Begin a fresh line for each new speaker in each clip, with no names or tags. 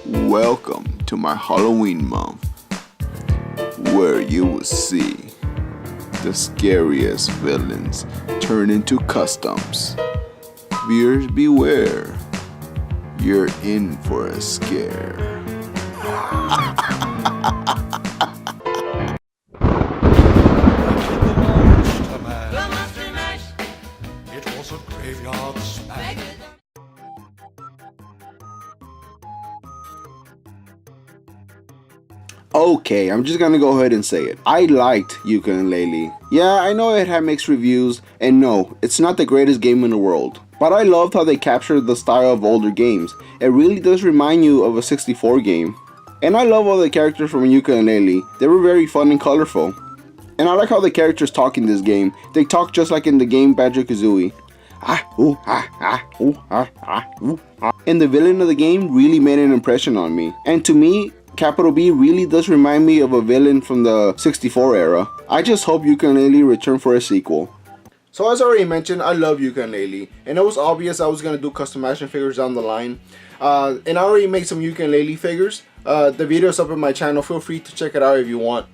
Welcome to my Halloween month, where you will see the scariest villains turn into customs. Viewers beware, you're in for a scare.
It was a graveyard smash.
Okay, I'm just gonna go ahead and say it. I liked Yooka Laylee. Yeah, I know it had mixed reviews, and no, it's not the greatest game in the world. But I loved how they captured the style of older games. It really does remind you of a 64 game. And I love all the characters from Yooka Laylee. They were very fun and colorful. And I like how the characters talk in this game. They talk just like in the game Banjo-Kazooie. And the villain of the game really made an impression on me. And to me, Capital B really does remind me of a villain from the 64 era. I just hope Yooka Laylee return for a sequel. So as I already mentioned, I love Yooka Laylee, and it was obvious I was going to do custom action figures down the line. And I already made some Yooka Laylee figures. The video is up on my channel, feel free to check it out if you want.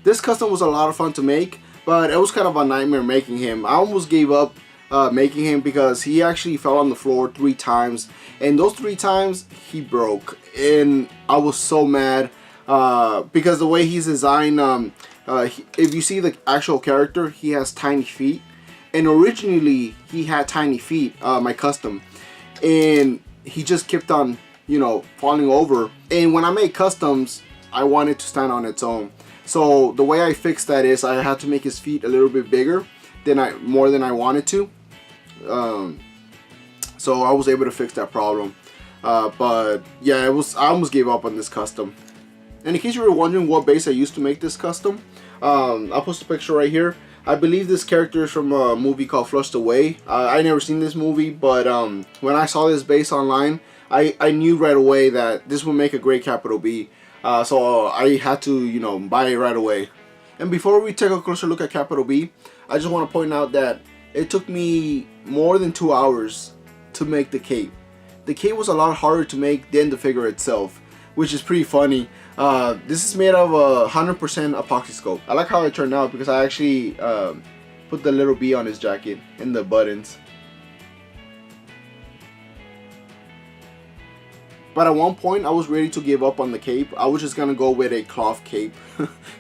This custom was a lot of fun to make, but it was kind of a nightmare making him. I almost gave up making him because he actually fell on the floor 3 times, and those 3 times he broke, and I was so mad because the way he's designed, if you see the actual character, he has tiny feet, and originally he had tiny feet, my custom, and he just kept on, you know, falling over. And when I made customs, I wanted to stand on its own. So the way I fixed that is I had to make his feet a little bit bigger more than I wanted to. So I was able to fix that problem. But yeah, I almost gave up on this custom. And in case you were wondering what base I used to make this custom, I'll post a picture right here. I believe this character is from a movie called Flushed Away. I never seen this movie, but when I saw this base online, I knew right away that this would make a great Capital B. So I had to, you know, buy it right away. And before we take a closer look at Capital B, I just want to point out that it took me more than 2 hours to make the cape. The cape was a lot harder to make than the figure itself, which is pretty funny. This is made of 100% epoxy scope. I like how it turned out because I actually put the little bee on his jacket and the buttons. But at one point I was ready to give up on the cape. I was just gonna go with a cloth cape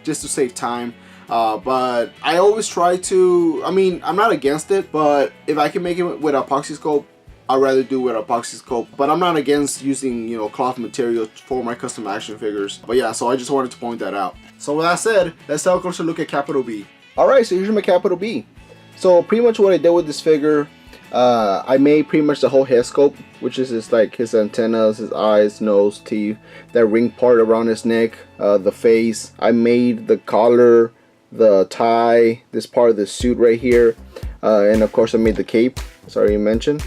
just to save time. But I always try to, I mean, I'm not against it, but if I can make it with epoxy scope, I'd rather do with epoxy scope. But I'm not against using, you know, cloth material for my custom action figures. But yeah, so I just wanted to point that out. So with that said, let's take a closer look at Capital B. Alright, so here's my Capital B. So pretty much what I did with this figure, I made pretty much the whole head sculpt, which is his antennas, his eyes, nose, teeth, that ring part around his neck, the face. I made the collar, the tie, this part of the suit right here, and of course I made the cape, as I already mentioned.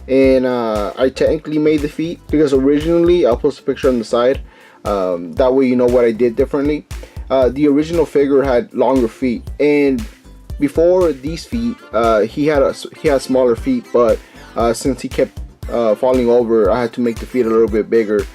And I technically made the feet because originally, I'll post a picture on the side, that way you know what I did differently. The original figure had longer feet, and before these feet, he had smaller feet, but since he kept falling over, I had to make the feet a little bit bigger.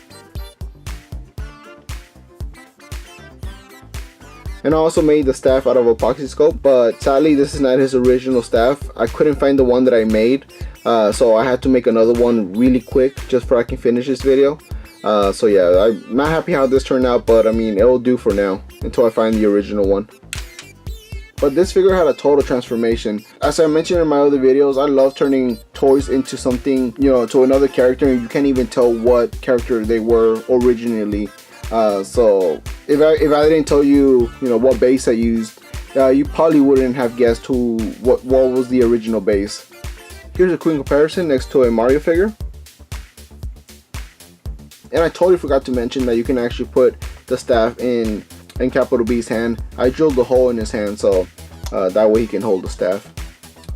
And I also made the staff out of epoxy scope, but sadly this is not his original staff. I couldn't find the one that I made, so I had to make another one really quick just so I can finish this video. So yeah, I'm not happy how this turned out, but I mean, it'll do for now until I find the original one. But this figure had a total transformation. As I mentioned in my other videos, I love turning toys into something, you know, to another character, and you can't even tell what character they were originally. So if I didn't tell you, you know, what base I used, you probably wouldn't have guessed what was the original base. Here's a quick comparison next to a Mario figure. And I totally forgot to mention that you can actually put the staff in Capital B's hand. I drilled a hole in his hand so that way he can hold the staff.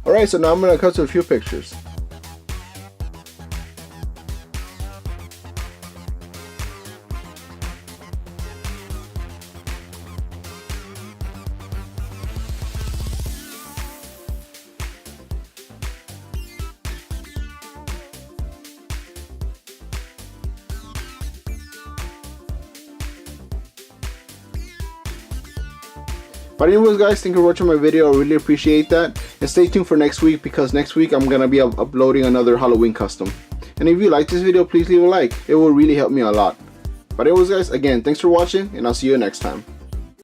Alright, so now I'm going to cut to a few pictures. But anyways guys, thank you for watching my video. I really appreciate that. And stay tuned for next week, because next week I'm gonna be uploading another Halloween custom. And if you like this video, please leave a like. It will really help me a lot. But anyways guys, again, thanks for watching, and I'll see you next time.